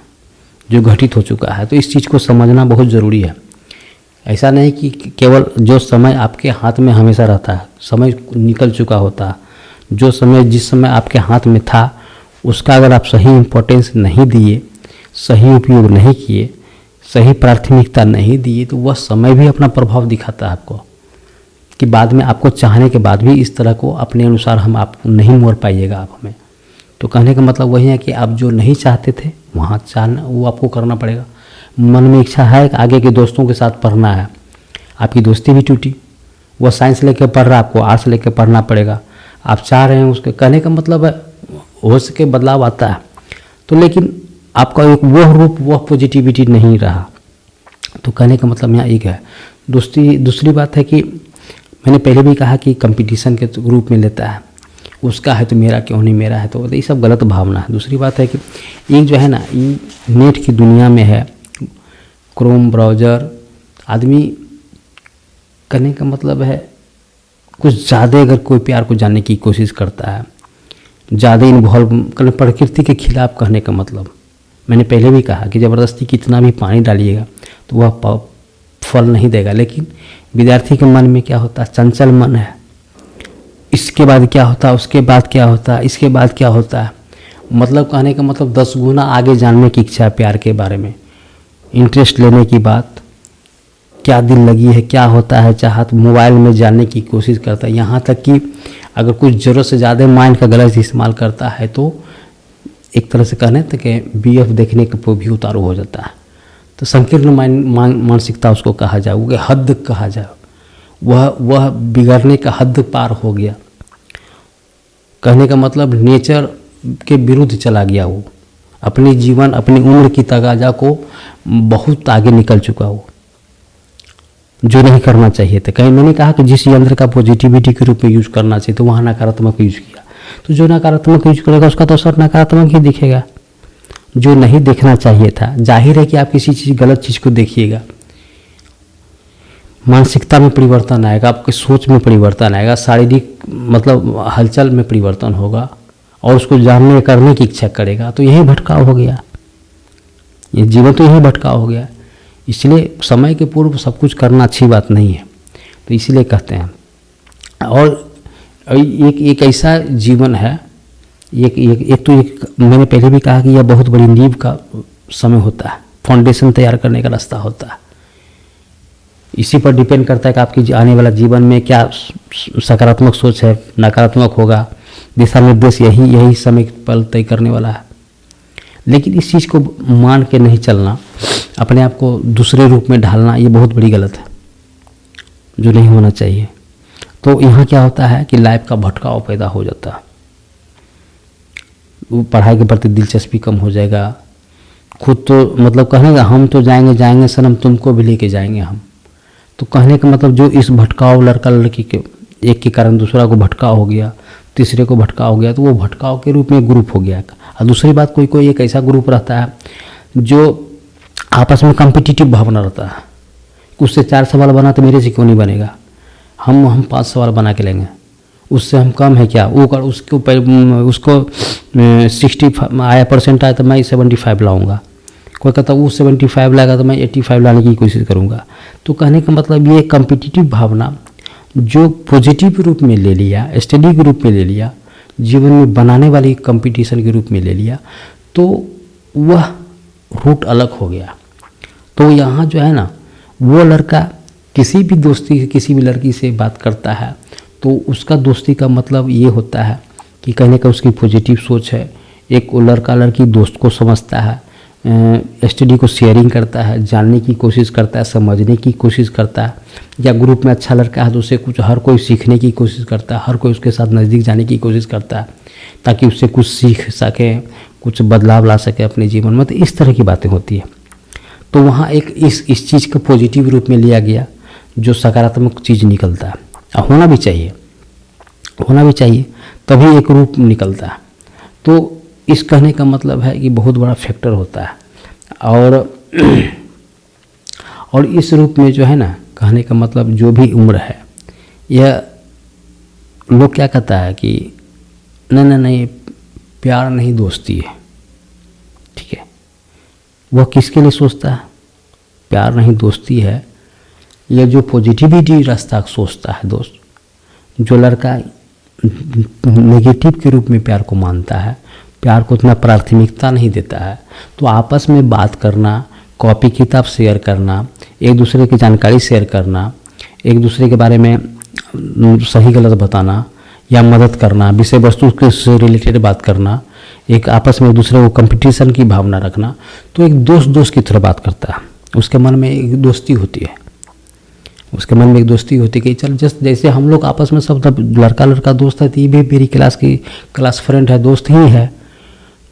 जो घटित हो चुका है। तो इस चीज़ को समझना बहुत ज़रूरी है। ऐसा नहीं कि केवल जो समय आपके हाथ में हमेशा रहता है, समय निकल चुका होता है। जो समय जिस समय आपके हाथ में था उसका अगर आप सही इम्पोर्टेंस नहीं दिए, सही उपयोग नहीं किए, सही प्राथमिकता नहीं दिए, तो वह समय भी अपना प्रभाव दिखाता है आपको, कि बाद में आपको चाहने के बाद भी इस तरह को अपने अनुसार हम आप नहीं मोड़ पाइएगा आप हमें। तो कहने का मतलब वही है कि आप जो नहीं चाहते थे वहाँ चाहना वो आपको करना पड़ेगा। मन में इच्छा है कि आगे के दोस्तों के साथ पढ़ना है, आपकी दोस्ती भी टूटी, वह साइंस लेकर पढ़ रहा है, आपको आर्ट्स लेकर पढ़ना पड़ेगा। आप चाह रहे हैं उसके, कहने का मतलब है हो सके बदलाव आता है, तो लेकिन आपका एक वह रूप, वह पॉजिटिविटी नहीं रहा। तो कहने का मतलब यहाँ एक है। दूसरी बात है कि मैंने पहले भी कहा कि कंपटीशन के रूप में लेता है, उसका है तो मेरा क्यों नहीं, मेरा है तो ये सब गलत भावना है। दूसरी बात है कि एक जो है ना, नेट की दुनिया में है, क्रोम ब्राउज़र, आदमी करने का मतलब है कुछ ज़्यादा अगर कोई प्यार को जानने की कोशिश करता है, ज़्यादा इन्वॉल्व कर प्रकृति के खिलाफ, कहने का मतलब मैंने पहले भी कहा कि ज़बरदस्ती कितना भी पानी डालिएगा तो वह फल नहीं देगा। लेकिन विद्यार्थी के मन में क्या होता है, चंचल मन है, इसके बाद क्या होता है, उसके बाद क्या होता है, इसके बाद क्या होता है, मतलब कहने का मतलब 10 गुना आगे जानने की इच्छा है प्यार के बारे में, इंटरेस्ट लेने की बात, क्या दिल लगी है, क्या होता है चाहत, मोबाइल में जानने की कोशिश करता है। यहाँ तक कि अगर कुछ ज़रूरत से ज़्यादा माइंड का गलत इस्तेमाल करता है तो एक तरह से कहने तक BF देखने के भी उतारू हो जाता है। तो संकीर्ण मानसिकता उसको कहा जाए, वो हद कहा जाए, वह बिगड़ने का हद पार हो गया। कहने का मतलब नेचर के विरुद्ध चला गया, वो अपनी जीवन अपनी उम्र की तगाजा को बहुत आगे निकल चुका, वो जो नहीं करना चाहिए था। कहीं मैंने कहा कि जिस यंत्र का पॉजिटिविटी के रूप में यूज करना चाहिए तो वहाँ नकारात्मक यूज किया, तो जो नकारात्मक यूज करेगा उसका तो असर नकारात्मक ही दिखेगा। जो नहीं देखना चाहिए था, जाहिर है कि आप किसी चीज़ गलत चीज़ को देखिएगा, मानसिकता में परिवर्तन आएगा, आपके सोच में परिवर्तन आएगा, शारीरिक मतलब हलचल में परिवर्तन होगा और उसको जानने करने की इच्छा करेगा। तो यही भटकाव हो गया, ये जीवन तो यही भटकाव हो गया। इसलिए समय के पूर्व सब कुछ करना अच्छी बात नहीं है, तो इसीलिए कहते हैं। और एक ऐसा जीवन है, एक मैंने पहले भी कहा कि यह बहुत बड़ी नींव का समय होता है, फाउंडेशन तैयार करने का रास्ता होता है। इसी पर डिपेंड करता है कि आपकी आने वाला जीवन में क्या सकारात्मक सोच है, नकारात्मक होगा, दिशा निर्देश यही समय पल तय करने वाला है। लेकिन इस चीज़ को मान के नहीं चलना, अपने आप को दूसरे रूप में ढालना, ये बहुत बड़ी गलत है, जो नहीं होना चाहिए। तो यहाँ क्या होता है कि लाइफ का भटकाव पैदा हो जाता है, वो पढ़ाई के प्रति दिलचस्पी कम हो जाएगा, खुद तो मतलब कहने का हम तो जाएंगे सनम, तुमको भी लेके जाएंगे हम। तो कहने का मतलब जो इस भटकाव लड़का लड़की के एक के कारण दूसरा को भटकाव हो गया, तीसरे को भटकाव हो गया, तो वो भटकाव के रूप में ग्रुप हो गया। और दूसरी बात, कोई एक ऐसा ग्रुप रहता है जो आपस में कॉम्पिटिटिव भावना रहता है, उससे 4 सवाल बना तो मेरे से क्यों नहीं बनेगा, हम 5 सवाल बना के लेंगे, उससे हम कम है क्या, वो उसको 60 आया % आया तो मैं 75 लाऊंगा, कोई कहता वो 75 लाएगा तो मैं 85 लाने की कोशिश करूंगा। तो कहने का मतलब ये कॉम्पिटिटिव भावना जो पॉजिटिव रूप में ले लिया, स्टडी के रूप में ले लिया, जीवन में बनाने वाली कंपटीशन के रूप में ले लिया, तो वह रूट अलग हो गया। तो यहाँ जो है ना, वो लड़का किसी भी दोस्ती किसी भी लड़की से बात करता है तो उसका दोस्ती का मतलब ये होता है कि कहने का उसकी पॉजिटिव सोच है। एक वो लड़का लड़की दोस्त को समझता है, स्टडी को शेयरिंग करता है, जानने की कोशिश करता है, समझने की कोशिश करता है, या ग्रुप में अच्छा लड़का है तो उससे कुछ हर कोई सीखने की कोशिश करता है, हर कोई उसके साथ नज़दीक जाने की कोशिश करता है ताकि उससे कुछ सीख सके, कुछ बदलाव ला सके अपने जीवन में। तो इस तरह की बातें होती है। तो वहाँ एक इस चीज़ को पॉजिटिव रूप में लिया गया, जो सकारात्मक चीज़ निकलता है। होना भी चाहिए तभी एक रूप निकलता है। तो इस कहने का मतलब है कि बहुत बड़ा फैक्टर होता है। और इस रूप में जो है ना, कहने का मतलब जो भी उम्र है, यह लोग क्या कहता है कि नहीं प्यार नहीं दोस्ती है। ठीक है, वह किसके लिए सोचता है? प्यार नहीं दोस्ती है। यह जो पॉजिटिविटी रास्ता सोचता है दोस्त, जो लड़का नेगेटिव के रूप में प्यार को मानता है, प्यार को उतना प्राथमिकता नहीं देता है, तो आपस में बात करना, कॉपी किताब शेयर करना, एक दूसरे की जानकारी शेयर करना, एक दूसरे के बारे में सही गलत बताना या मदद करना, विषय वस्तु के से रिलेटेड बात करना, एक आपस में एक दूसरे को कंपटीशन की भावना रखना, तो एक दोस्त की तरह बात करता है। उसके मन में एक दोस्ती होती है, कि चल जैसे हम लोग आपस में सब लड़का दोस्त है, तो ये भी मेरी क्लास फ्रेंड है, दोस्त ही है।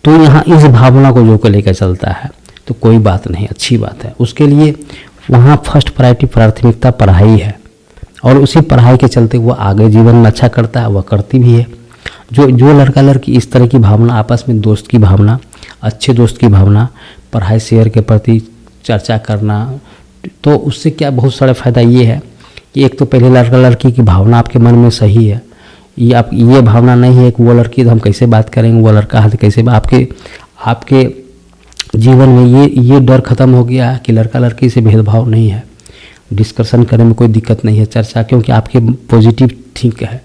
तो यहाँ इस भावना को जो को लेकर चलता है तो कोई बात नहीं, अच्छी बात है। उसके लिए वहाँ फर्स्ट प्राथमिकता पढ़ाई है, और उसी पढ़ाई के चलते वो आगे जीवन में अच्छा करता है, वह करती भी है। जो लड़का लड़की इस तरह की भावना, आपस में दोस्त की भावना, अच्छे दोस्त की भावना, पढ़ाई शेयर के प्रति चर्चा करना, तो उससे क्या बहुत सारा फ़ायदा ये है कि एक तो पहले लड़का लड़की की भावना आपके मन में सही है। ये भावना नहीं है कि वो लड़की तो हम कैसे बात करेंगे, वो लड़का है तो कैसे। आपके जीवन में ये डर खत्म हो गया है कि लड़का लड़की से भेदभाव नहीं है, डिस्कशन करने में कोई दिक्कत नहीं है, चर्चा, क्योंकि आपके पॉजिटिव ठीक है,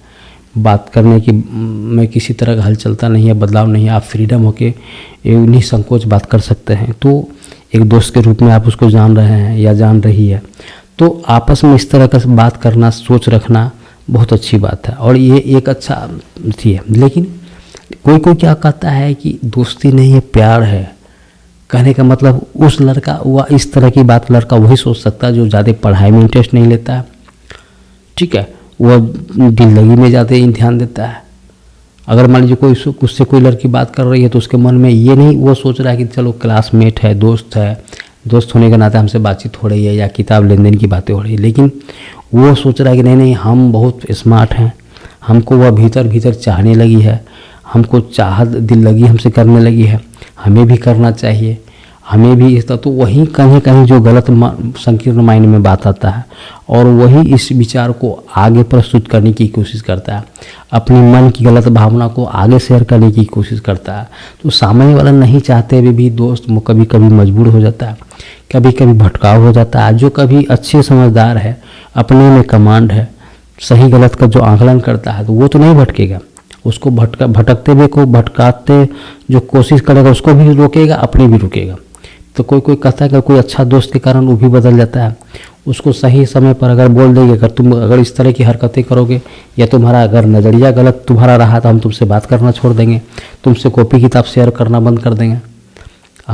बात करने की में किसी तरह का हल चलता नहीं है, बदलाव नहीं है, आप फ्रीडम होके निसंकोच बात कर सकते हैं। तो एक दोस्त के रूप में आप उसको जान रहे हैं या जान रही है, तो आपस में इस तरह का बात करना, सोच रखना बहुत अच्छी बात है, और ये एक अच्छा थी है। लेकिन कोई क्या कहता है कि दोस्ती नहीं है, प्यार है। कहने का मतलब उस लड़का, वह इस तरह की बात लड़का वही सोच सकता है जो ज़्यादा पढ़ाई में इंटरेस्ट नहीं लेता है। ठीक है, वह दिल्लगी में ज़्यादा ध्यान देता है। अगर मान लीजिए उससे कोई लड़की बात कर रही है तो उसके मन में ये नहीं, वो सोच रहा है कि चलो क्लासमेट है, दोस्त होने के नाते हमसे बातचीत हो रही है या किताब लेन देन की बातें हो रही है, लेकिन वो सोच रहा है कि नहीं हम बहुत स्मार्ट हैं, हमको वह भीतर चाहने लगी है, हमको चाहत दिल लगी हमसे करने लगी है, हमें भी करना चाहिए, हमें भी इस तरह। तो वहीं कहीं जो गलत संकीर्ण माइंड में बात आता है, और वही इस विचार को आगे प्रस्तुत करने की कोशिश करता है, अपनी मन की गलत भावना को आगे शेयर करने की कोशिश करता है। तो सामने वाला नहीं चाहते हुए भी दोस्त कभी कभी मजबूर हो जाता है, कभी कभी भटकाव हो जाता है। जो कभी अच्छे समझदार है, अपने में कमांड है, सही गलत का जो आकलन करता है, तो वो तो नहीं भटकेगा, उसको भटकते हुए को भटकाते जो कोशिश करेगा उसको भी रोकेगा, अपने भी रुकेगा। तो कोई कहता है कि कोई अच्छा दोस्त के कारण वो भी बदल जाता है। उसको सही समय पर अगर बोल देंगे, अगर इस तरह की हरकतें करोगे या तुम्हारा अगर नज़रिया गलत तुम्हारा रहा तो हम तुमसे बात करना छोड़ देंगे, तुमसे कॉपी किताब शेयर करना बंद कर देंगे,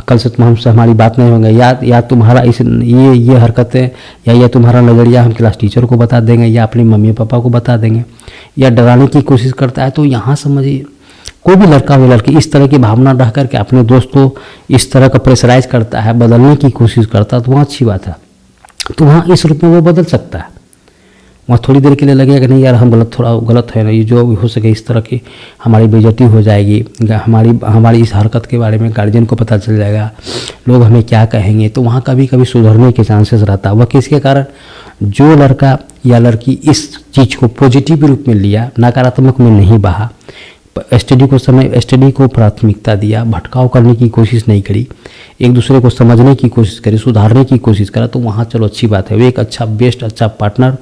कल से तुम हमसे हमारी बात नहीं होंगे, या तुम्हारा ये हरकतें या तुम्हारा नज़रिया हम क्लास टीचर को बता देंगे या अपने मम्मी पापा को बता देंगे, या डराने की कोशिश करता है। तो यहाँ समझिए कोई भी लड़का हो लड़की इस तरह की भावना रह करके अपने दोस्त को इस तरह का प्रेशराइज करता है, बदलने की कोशिश करता है, तो वहाँ अच्छी बात है। तो वहाँ इस रूप में वो बदल सकता है। वहाँ थोड़ी देर के लिए लगेगा कि नहीं यार हम थोड़ा गलत है ना, ये जो हो सके इस तरह की हमारी बेइज्जती हो जाएगी, हमारी इस हरकत के बारे में गार्जियन को पता चल जाएगा, लोग हमें क्या कहेंगे। तो वहाँ कभी कभी सुधरने के चांसेस रहता है। वह किसके कारण, जो लड़का या लड़की इस चीज़ को पॉजिटिव रूप में लिया, नकारात्मक में नहीं बहा, स्टडी को प्राथमिकता दिया, भटकाव करने की कोशिश नहीं करी, एक दूसरे को समझने की कोशिश करी, सुधारने की कोशिश करा, तो वहाँ चलो अच्छी बात है। वो एक अच्छा पार्टनर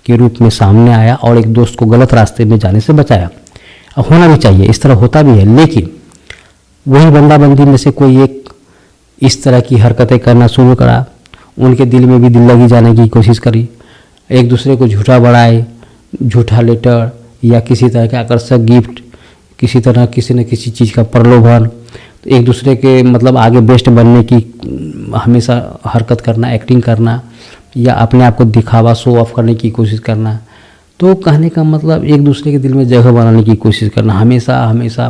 के रूप में सामने आया और एक दोस्त को गलत रास्ते में जाने से बचाया। होना भी चाहिए, इस तरह होता भी है। लेकिन वही बंदा बंदी में से कोई एक इस तरह की हरकतें करना शुरू करा, उनके दिल में भी दिल लगी जाने की कोशिश करी, एक दूसरे को झूठा बढ़ाए, झूठा लेटर या किसी तरह के आकर्षक गिफ्ट, किसी तरह किसी न किसी चीज़ का प्रलोभन, तो एक दूसरे के मतलब आगे बेस्ट बनने की हमेशा हरकत करना, एक्टिंग करना या अपने आप को दिखावा, शो ऑफ करने की कोशिश करना। तो कहने का मतलब एक दूसरे के दिल में जगह बनाने की कोशिश करना हमेशा हमेशा।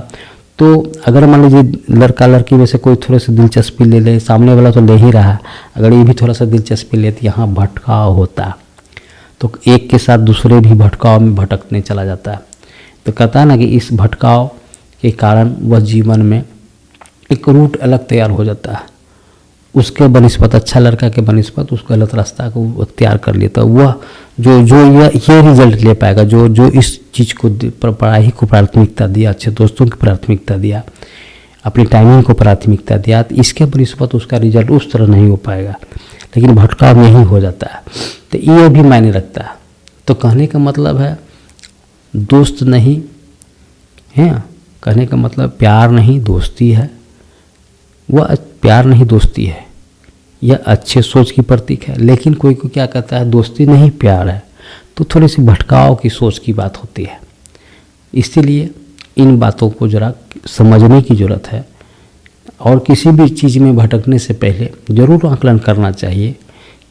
तो अगर मान लीजिए लड़का लड़की में से कोई थोड़ा सा दिलचस्पी ले ले, सामने वाला तो ले ही रहा, अगर ये भी थोड़ा सा दिलचस्पी ले तो यहाँ भटकाव होता, तो एक के साथ दूसरे भी भटकाव में भटकने चला जाता है। तो कहता है ना कि इस भटकाव के कारण वह जीवन में एक रूट अलग तैयार हो जाता है, उसके बनिस्बत, अच्छा लड़का के बनिस्बत उस गलत रास्ता को अख्तियार कर लेता है। वह जो ये रिजल्ट ले पाएगा, जो इस चीज़ को, पढ़ाई को प्राथमिकता दिया, अच्छे दोस्तों की प्राथमिकता दिया, अपनी टाइमिंग को प्राथमिकता दिया, तो इसके बनिस्बत उसका रिजल्ट उस तरह नहीं हो पाएगा, लेकिन भटकाव यही हो जाता है। तो ये भी मायने रखता है। तो कहने का मतलब है दोस्त नहीं है, कहने का मतलब प्यार नहीं दोस्ती है, वह प्यार नहीं दोस्ती है, यह अच्छे सोच की प्रतीक है। लेकिन कोई को क्या कहता है दोस्ती नहीं प्यार है, तो थोड़ी सी भटकाव की सोच की बात होती है। इसीलिए इन बातों को ज़रा समझने की ज़रूरत है, और किसी भी चीज़ में भटकने से पहले ज़रूर आकलन करना चाहिए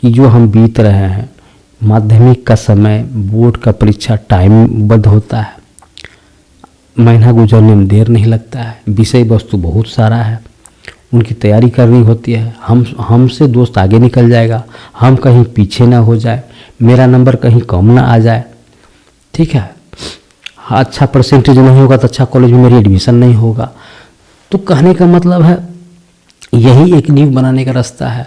कि जो हम बीत रहे हैं, माध्यमिक का समय, बोर्ड का परीक्षा टाइमबद्ध होता है, महीना गुजरने में देर नहीं लगता है, विषय वस्तु बहुत सारा है, उनकी तैयारी करनी होती है। हमसे दोस्त आगे निकल जाएगा, हम कहीं पीछे ना हो जाए, मेरा नंबर कहीं कम ना आ जाए, ठीक है, अच्छा परसेंटेज नहीं होगा तो अच्छा कॉलेज में मेरी एडमिशन नहीं होगा। तो कहने का मतलब है यही एक नींव बनाने का रास्ता है।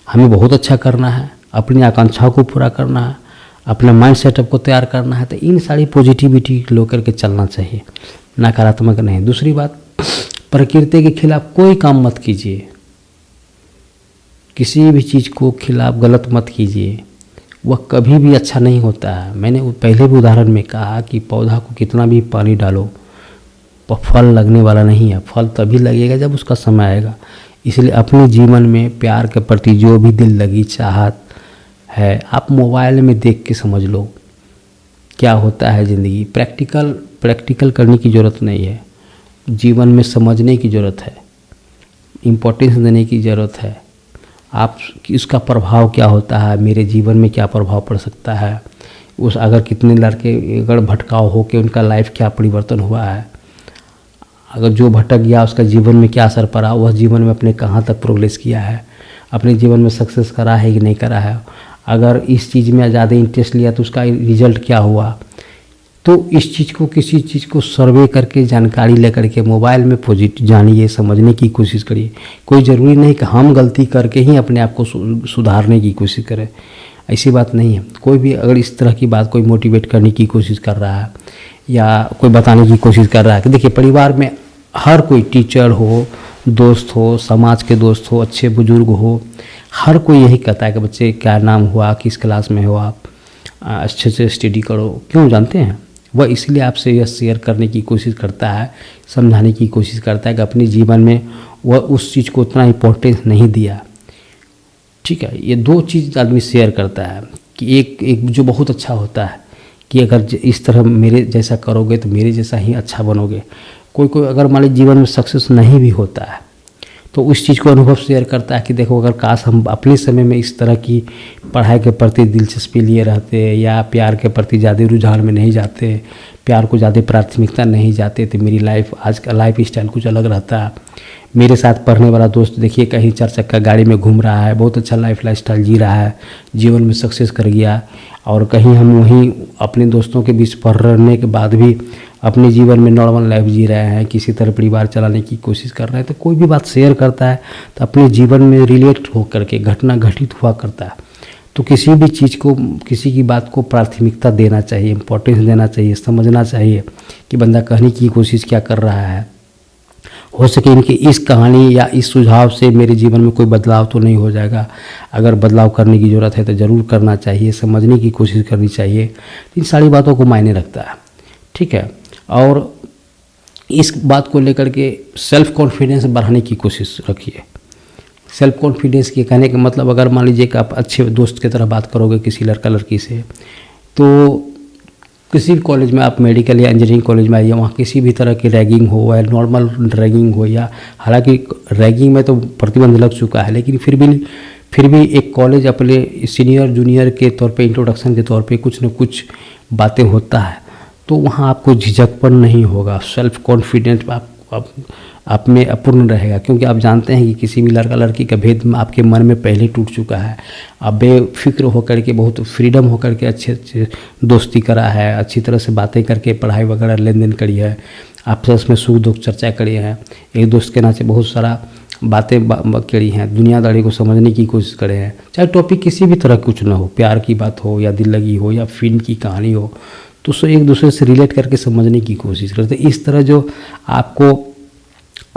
हमें बहुत अच्छा करना है, अपनी आकांक्षाओं को पूरा करना है, अपना माइंड सेटअप को तैयार करना है, तो इन सारी पॉजिटिविटी लो करके चलना चाहिए, नकारात्मक नहीं। दूसरी बात, प्रकृति के खिलाफ कोई काम मत कीजिए, किसी भी चीज़ को खिलाफ गलत मत कीजिए, वह कभी भी अच्छा नहीं होता है। मैंने पहले भी उदाहरण में कहा कि पौधा को कितना भी पानी डालो फल लगने वाला नहीं है, फल तभी लगेगा जब उसका समय आएगा। इसलिए अपने जीवन में प्यार के प्रति जो भी दिल लगी चाहत है, आप मोबाइल में देख के समझ लो क्या होता है ज़िंदगी। प्रैक्टिकल करने की ज़रूरत नहीं है, जीवन में समझने की ज़रूरत है, इम्पोर्टेंस देने की ज़रूरत है। आप इसका प्रभाव क्या होता है, मेरे जीवन में क्या प्रभाव पड़ सकता है, उस अगर कितने लड़के अगर भटकाव हो के उनका लाइफ क्या परिवर्तन हुआ है, अगर जो भटक गया उसका जीवन में क्या असर पड़ा, वह जीवन में अपने कहाँ तक प्रोग्रेस किया है, अपने जीवन में सक्सेस करा है कि नहीं करा है, अगर इस चीज़ में ज़्यादा इंटरेस्ट लिया तो उसका रिजल्ट क्या हुआ। तो इस चीज़ को, किसी चीज़ को सर्वे करके जानकारी लेकर के मोबाइल में पॉजिटिव जानिए, समझने की कोशिश करिए। कोई ज़रूरी नहीं कि हम गलती करके ही अपने आप को सुधारने की कोशिश करें, ऐसी बात नहीं है। कोई भी अगर इस तरह की बात कोई मोटिवेट करने की कोशिश कर रहा है या कोई बताने की कोशिश कर रहा है कि देखिए परिवार में हर कोई, टीचर हो, दोस्त हो, समाज के दोस्त हो, अच्छे बुजुर्ग हो, हर कोई यही कहता है कि बच्चे क्या नाम हुआ, किस क्लास में हो आप, अच्छे से स्टडी करो। क्यों जानते हैं? वह इसलिए आपसे यह शेयर करने की कोशिश करता है, समझाने की कोशिश करता है कि अपने जीवन में वह उस चीज़ को उतना इम्पोर्टेंस नहीं दिया। ठीक है, ये दो चीज़ आदमी शेयर करता है कि एक जो बहुत अच्छा होता है कि अगर इस तरह मेरे जैसा करोगे तो मेरे जैसा ही अच्छा बनोगे। कोई अगर मान लीजिए जीवन में सक्सेस नहीं भी होता है तो उस चीज़ को अनुभव शेयर करता है कि देखो अगर काश हम अपने समय में इस तरह की पढ़ाई के प्रति दिलचस्पी लिए रहते या प्यार के प्रति ज़्यादा रुझान में नहीं जाते, प्यार को ज़्यादा प्राथमिकता नहीं जाते, तो मेरी लाइफ, आज का लाइफ स्टाइल कुछ अलग रहता। मेरे साथ पढ़ने वाला दोस्त देखिए कहीं 4 चक्का गाड़ी में घूम रहा है, बहुत अच्छा लाइफ स्टाइल जी रहा है, जीवन में सक्सेस कर गया, और कहीं हम वहीं अपने दोस्तों के बीच पढ़ने के बाद भी अपने जीवन में नॉर्मल लाइफ जी रहे हैं, किसी तरह परिवार चलाने की कोशिश कर रहे हैं। तो कोई भी बात शेयर करता है तो अपने जीवन में रिलेट हो करके घटना घटित हुआ करता है। तो किसी भी चीज़ को, किसी की बात को प्राथमिकता देना चाहिए, इम्पोर्टेंस देना चाहिए, समझना चाहिए कि बंदा कहने की कोशिश क्या कर रहा है। हो सके इनकी इस कहानी या इस सुझाव से मेरे जीवन में कोई बदलाव तो नहीं हो जाएगा, अगर बदलाव करने की ज़रूरत है तो ज़रूर करना चाहिए, समझने की कोशिश करनी चाहिए। इन सारी बातों को मायने रखता है, ठीक है। और इस बात को लेकर के सेल्फ कॉन्फिडेंस बढ़ाने की कोशिश रखिए, सेल्फ कॉन्फिडेंस के कहने का मतलब, अगर मान लीजिए कि आप अच्छे दोस्त की तरह बात करोगे किसी लड़का लड़की से, तो किसी भी कॉलेज में आप मेडिकल या इंजीनियरिंग कॉलेज में आइए, वहाँ किसी भी तरह की रैगिंग हो या नॉर्मल रैगिंग हो, या हालांकि रैगिंग में तो प्रतिबंध लग चुका है, लेकिन फिर भी एक कॉलेज अपने सीनियर जूनियर के तौर पे, इंट्रोडक्शन के तौर पे कुछ न कुछ बातें होता है, तो वहाँ आपको झिझकपन नहीं होगा, सेल्फ कॉन्फिडेंस आप में अपूर्ण रहेगा, क्योंकि आप जानते हैं कि किसी भी लड़का लड़की का भेद आपके मन में पहले टूट चुका है। आप बेफिक्र होकर के, बहुत फ्रीडम होकर के अच्छे दोस्ती करा है, अच्छी तरह से बातें करके पढ़ाई वगैरह लेन देन करी है, आपस में सुख दुख चर्चा करी है, एक दोस्त के नाते बहुत सारा बातें करी हैं, दुनियादारी को समझने की कोशिश करे हैं, चाहे टॉपिक किसी भी तरह कुछ ना हो, प्यार की बात हो या दिल लगी हो या फिल्म की कहानी हो, तो उसको एक दूसरे से रिलेट करके समझने की कोशिश करते। इस तरह जो आपको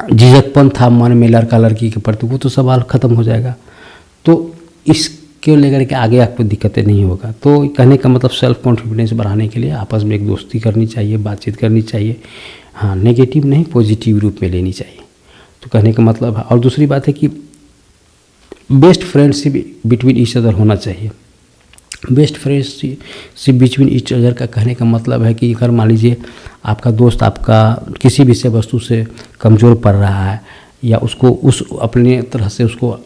झिझकपन था मन में लड़का लड़की के प्रति, वो तो सवाल ख़त्म हो जाएगा। तो इसके लेकर के आगे आपको दिक्कतें नहीं होगा। तो कहने का मतलब सेल्फ कॉन्फिडेंस बढ़ाने के लिए आपस में एक दोस्ती करनी चाहिए, बातचीत करनी चाहिए, हाँ नेगेटिव नहीं पॉजिटिव रूप में लेनी चाहिए, तो कहने का मतलब है। और दूसरी बात है कि best friendship between each other होना चाहिए। Best friendship between each other का कहने का मतलब है कि अगर मान लीजिए आपका दोस्त आपका किसी विषय वस्तु से कमज़ोर पड़ रहा है, या उसको अपने तरह से उसको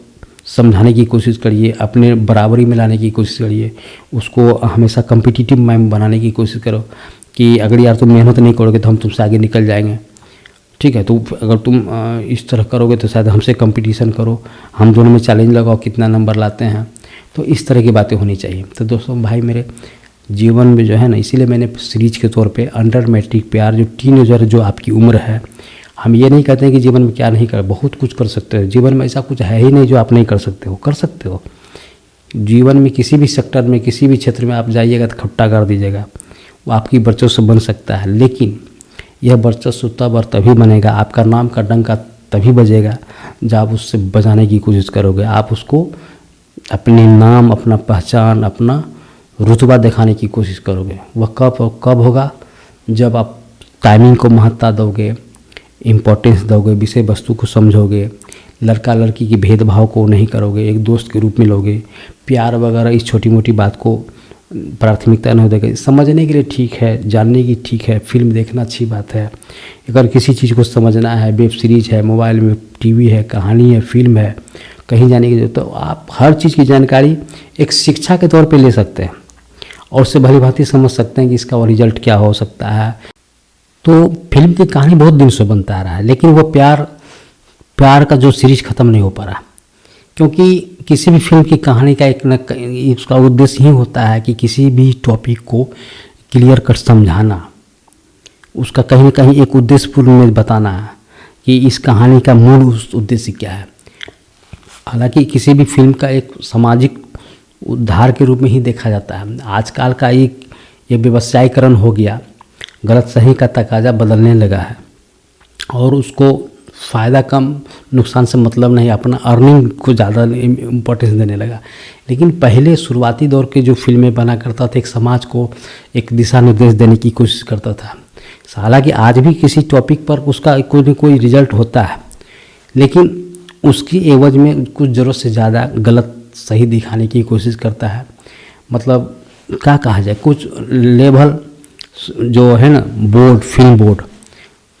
समझाने की कोशिश करिए, अपने बराबरी में लाने की कोशिश करिए, उसको हमेशा कम्पिटिटिव माइंड बनाने की कोशिश करो कि अगर यार तुम मेहनत नहीं करोगे तो हम तुमसे आगे निकल जाएंगे, ठीक है, तो अगर तुम इस तरह करोगे तो शायद हमसे कंपटीशन करो, हम दोनों में चैलेंज लगाओ कितना नंबर लाते हैं। तो इस तरह की बातें होनी चाहिए। तो दोस्तों भाई मेरे जीवन में जो है ना, इसीलिए मैंने सीरीज के तौर पे अंडर मैट्रिक प्यार, जो टीनेजर जो आपकी उम्र है, हम ये नहीं कहते हैं कि जीवन में क्या नहीं कर, बहुत कुछ कर सकते हो। जीवन में ऐसा कुछ है ही नहीं जो आप नहीं कर सकते हो, कर सकते हो। जीवन में किसी भी सेक्टर में, किसी भी क्षेत्र में आप जाइएगा तो खट्टा कर दीजिएगा, वो आपकी वर्चस्व बन सकता है, लेकिन यह वर्चस्व तब और तभी बनेगा, आपका नाम का डंका तभी बजेगा जब आप उससे बजाने की कोशिश करोगे। आप उसको अपने नाम, अपना पहचान, अपना रुतबा दिखाने की कोशिश करोगे। वह कब होगा? जब आप टाइमिंग को महत्ता दोगे, इम्पोर्टेंस दोगे, विषय वस्तु को समझोगे, लड़का लड़की के भेदभाव को नहीं करोगे, एक दोस्त के रूप में लोगे, प्यार वगैरह इस छोटी मोटी बात को प्राथमिकता नहीं देगा। समझने के लिए ठीक है, जानने की ठीक है, फिल्म देखना अच्छी बात है। अगर किसी चीज़ को समझना है, वेब सीरीज है, मोबाइल में टीवी है, कहानी है, फिल्म है, कहीं जाने की, तो आप हर चीज़ की जानकारी एक शिक्षा के तौर पे ले सकते हैं और उससे भली भांति समझ सकते हैं कि इसका रिजल्ट क्या हो सकता है। तो फिल्म की कहानी बहुत दिन से बनता आ रहा है, लेकिन वो प्यार का जो सीरीज ख़त्म नहीं हो पा रहा, क्योंकि किसी भी फिल्म की कहानी का उसका उद्देश्य ही होता है कि किसी भी टॉपिक को क्लियर कर समझाना, उसका कहीं ना कहीं एक उद्देश्यपूर्ण में बताना कि इस कहानी का मूल उद्देश्य क्या है। हालांकि किसी भी फिल्म का एक सामाजिक उद्धार के रूप में ही देखा जाता है। आजकल का ये व्यवसायीकरण हो गया, गलत सही का तकाजा बदलने लगा है और उसको फ़ायदा कम नुकसान से मतलब नहीं, अपना अर्निंग को ज़्यादा इम्पोर्टेंस देने लगा। लेकिन पहले शुरुआती दौर के जो फिल्में बना करता था, एक समाज को एक दिशा निर्देश देने की कोशिश करता था। हालांकि आज भी किसी टॉपिक पर उसका कोई न कोई रिजल्ट होता है, लेकिन उसकी एवज में कुछ ज़रूरत से ज़्यादा गलत सही दिखाने की कोशिश करता है। मतलब क्या कहा जाए, कुछ लेवल जो है ना, board, film board,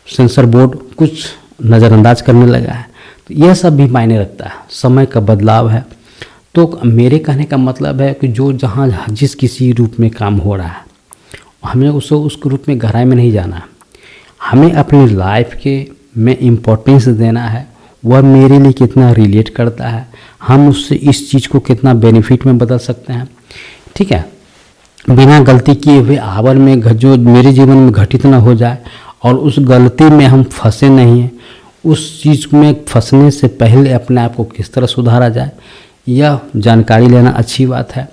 sensor board कुछ नज़रअंदाज करने लगा है। तो यह सब भी मायने रखता है, समय का बदलाव है। तो मेरे कहने का मतलब है कि जो जहाँ जिस किसी रूप में काम हो रहा है, हमें उस रूप में गहराई में नहीं जाना, हमें अपनी लाइफ के में इम्पोर्टेंस देना है। वह मेरे लिए कितना रिलेट करता है, हम उससे इस चीज़ को कितना बेनिफिट में बदल सकते हैं, ठीक है, बिना गलती किए हुए आवर में जो मेरे जीवन में घटित ना हो जाए और उस गलती में हम फंसे नहीं हैं। उस चीज़ में फंसने से पहले अपने आप को किस तरह सुधारा जाए, यह जानकारी लेना अच्छी बात है।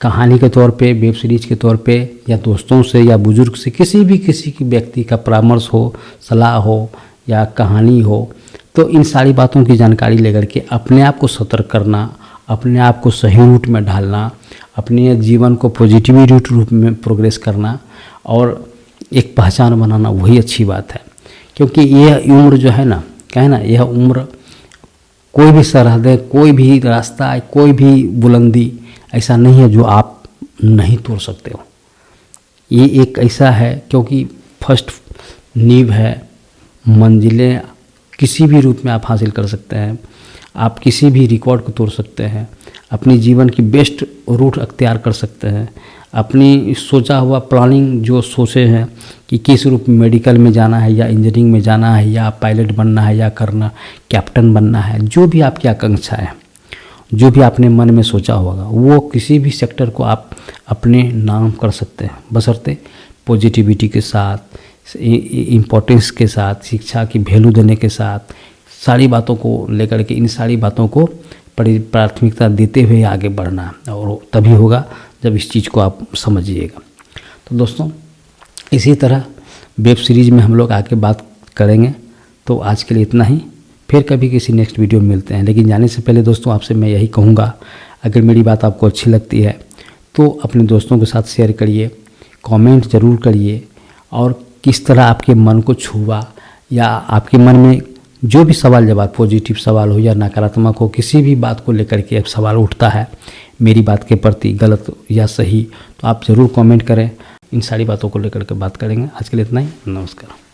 कहानी के तौर पे, वेब सीरीज के तौर पे, या दोस्तों से या बुजुर्ग से, किसी की व्यक्ति का परामर्श हो, सलाह हो या कहानी हो, तो इन सारी बातों की जानकारी लेकर के अपने आप को सतर्क करना, अपने आप को सही रूट में ढालना, अपने जीवन को पॉजिटिव रूप में प्रोग्रेस करना और एक पहचान बनाना, वही अच्छी बात है। क्योंकि यह उम्र जो है ना, कहे ना, यह उम्र कोई भी सरहदें, कोई भी रास्ता, कोई भी बुलंदी ऐसा नहीं है जो आप नहीं तोड़ सकते हो। ये एक ऐसा है, क्योंकि फर्स्ट नींव है, मंजिलें किसी भी रूप में आप हासिल कर सकते हैं। आप किसी भी रिकॉर्ड को तोड़ सकते हैं, अपनी जीवन की बेस्ट रूट अख्तियार कर सकते हैं। अपनी सोचा हुआ प्लानिंग जो सोचे हैं कि किस रूप में मेडिकल में जाना है या इंजीनियरिंग में जाना है या पायलट बनना है या करना कैप्टन बनना है, जो भी आपकी आकांक्षा है, जो भी आपने मन में सोचा होगा, वो किसी भी सेक्टर को आप अपने नाम कर सकते हैं, बशर्ते पॉजिटिविटी के साथ, इम्पोर्टेंस के साथ, शिक्षा की वैल्यू देने के साथ, सारी बातों को लेकर के, इन सारी बातों को प्राथमिकता देते हुए आगे बढ़ना, और तभी होगा जब इस चीज़ को आप समझिएगा। तो दोस्तों, इसी तरह वेब सीरीज़ में हम लोग आके बात करेंगे। तो आज के लिए इतना ही, फिर कभी किसी नेक्स्ट वीडियो में मिलते हैं। लेकिन जाने से पहले दोस्तों, आपसे मैं यही कहूँगा, अगर मेरी बात आपको अच्छी लगती है तो अपने दोस्तों के साथ शेयर करिए, कमेंट ज़रूर करिए, और किस तरह आपके मन को छुआ या आपके मन में जो भी सवाल जवाब, पॉजिटिव सवाल हो या नकारात्मक हो, किसी भी बात को लेकर के सवाल उठता है मेरी बात के प्रति, गलत या सही, तो आप ज़रूर कमेंट करें। इन सारी बातों को लेकर के बात करेंगे। आज के लिए इतना ही, नमस्कार।